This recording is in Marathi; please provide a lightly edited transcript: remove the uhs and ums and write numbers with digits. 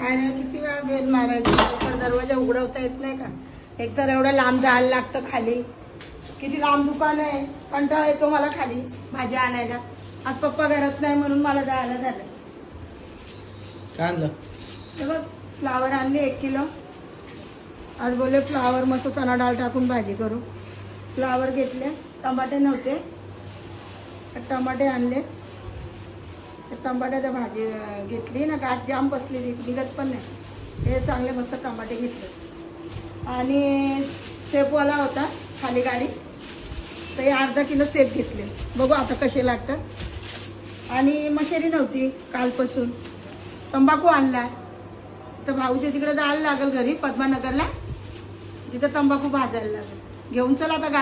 काय नाही, किती वेळा बेल मारायची, लवकर दरवाजा उघडवता येत नाही का? एक तर एवढं लांब जायला लागतं खाली, किती लांब दुकान आहे, कंटाळा येतो मला खाली भाजी आणायला. आज पप्पा घरात नाही म्हणून मला जायला झालं. काय आणलं? हे बघ, फ्लावर आणले 1 किलो. आज बोलले फ्लावर मस्त चणा डाळ टाकून भाजी करू. फ्लावर घेतले, टमाटे नव्हते, टमाटे आणले. टमाट्याची भाजी घेतली ना, गाठ जाम बसलेली, निघत पण नाही. हे चांगले मस्त टमाटे घेतले. आणि सेबवाला होता खाली गाडी, तर हे अर्धा किलो सेब घेतले. बघू आता कसे लागतात. आणि मशेरी नव्हती कालपासून, तंबाखू आणला. तर भाऊच्या तिकडे जायला लागेल घरी पद्मानगरला, तिथं तंबाखू भाजायला लागेल. घेऊन चला आता गाडी.